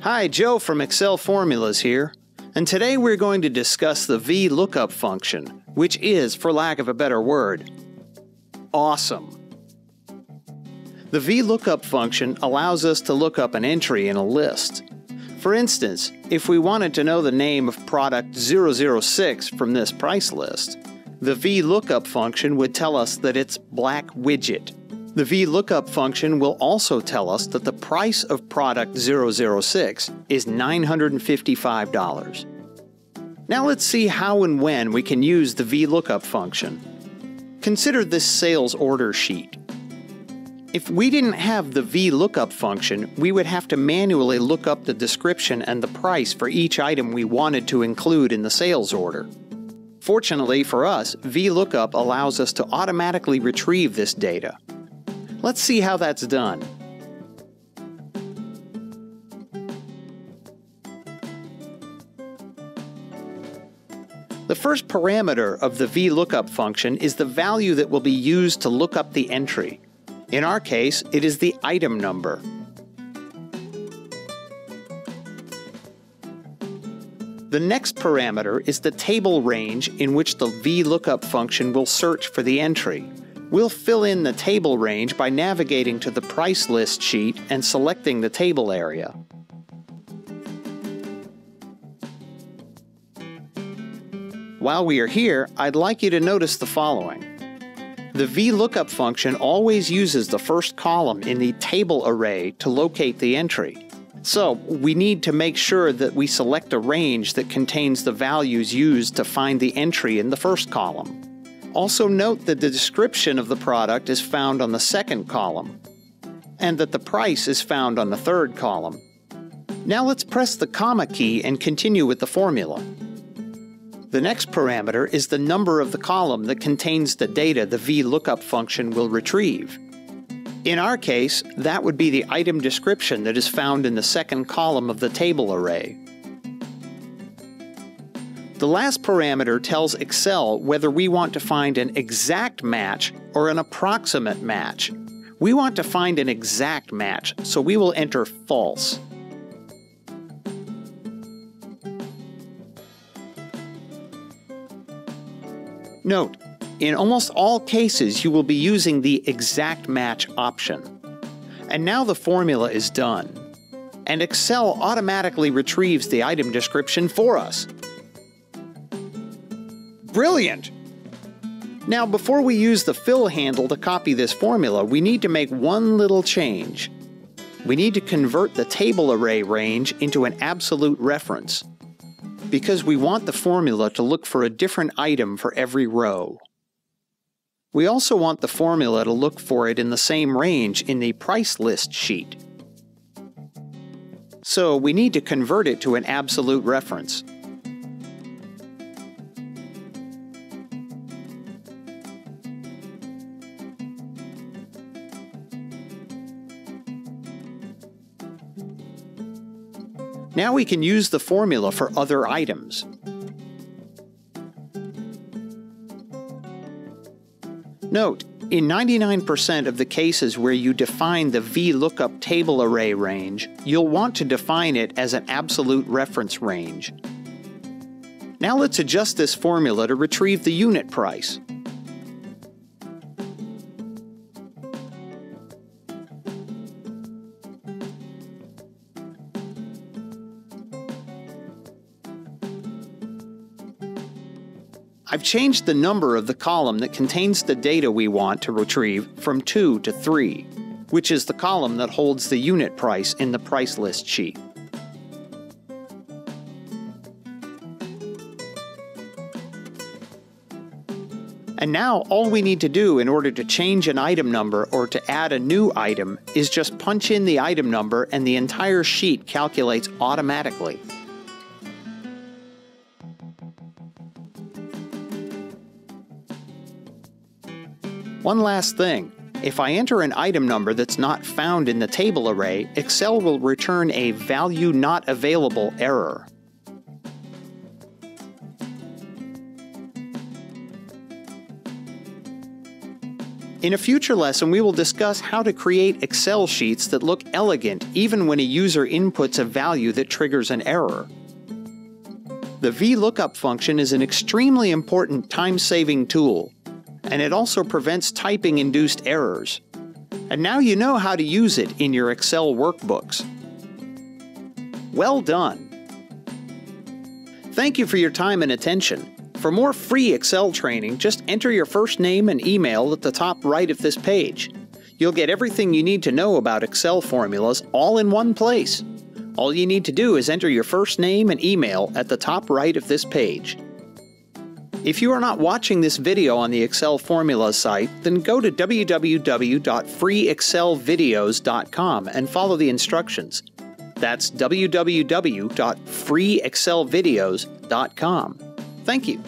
Hi, Joe from Excel Formulas here, and today we're going to discuss the VLOOKUP function, which is, for lack of a better word, awesome. The VLOOKUP function allows us to look up an entry in a list. For instance, if we wanted to know the name of product 006 from this price list, the VLOOKUP function would tell us that it's black widget. The VLOOKUP function will also tell us that the price of product 006 is $955. Now let's see how and when we can use the VLOOKUP function. Consider this sales order sheet. If we didn't have the VLOOKUP function, we would have to manually look up the description and the price for each item we wanted to include in the sales order. Fortunately for us, VLOOKUP allows us to automatically retrieve this data. Let's see how that's done. The first parameter of the VLOOKUP function is the value that will be used to look up the entry. In our case, it is the item number. The next parameter is the table range in which the VLOOKUP function will search for the entry. We'll fill in the table range by navigating to the price list sheet and selecting the table area. While we are here, I'd like you to notice the following. The VLOOKUP function always uses the first column in the table array to locate the entry. So, we need to make sure that we select a range that contains the values used to find the entry in the first column. Also note that the description of the product is found on the second column, and that the price is found on the third column. Now let's press the comma key and continue with the formula. The next parameter is the number of the column that contains the data the VLOOKUP function will retrieve. In our case, that would be the item description that is found in the second column of the table array. The last parameter tells Excel whether we want to find an exact match or an approximate match. We want to find an exact match, so we will enter false. Note, in almost all cases you will be using the exact match option. And now the formula is done, and Excel automatically retrieves the item description for us. Brilliant! Now, before we use the fill handle to copy this formula, we need to make one little change. We need to convert the table array range into an absolute reference, because we want the formula to look for a different item for every row. We also want the formula to look for it in the same range in the price list sheet. So we need to convert it to an absolute reference. Now we can use the formula for other items. Note, in 99% of the cases where you define the VLOOKUP table array range, you'll want to define it as an absolute reference range. Now let's adjust this formula to retrieve the unit price. I've changed the number of the column that contains the data we want to retrieve from 2 to 3, which is the column that holds the unit price in the price list sheet. And now all we need to do in order to change an item number or to add a new item is just punch in the item number and the entire sheet calculates automatically. One last thing, if I enter an item number that's not found in the table array, Excel will return a value not available error. In a future lesson, we will discuss how to create Excel sheets that look elegant even when a user inputs a value that triggers an error. The VLOOKUP function is an extremely important time-saving tool, and it also prevents typing-induced errors. And now you know how to use it in your Excel workbooks. Well done! Thank you for your time and attention. For more free Excel training, just enter your first name and email at the top right of this page. You'll get everything you need to know about Excel formulas all in one place. All you need to do is enter your first name and email at the top right of this page. If you are not watching this video on the Excel Formulas site, then go to www.freeexcelvideos.com and follow the instructions. That's www.freeexcelvideos.com. Thank you.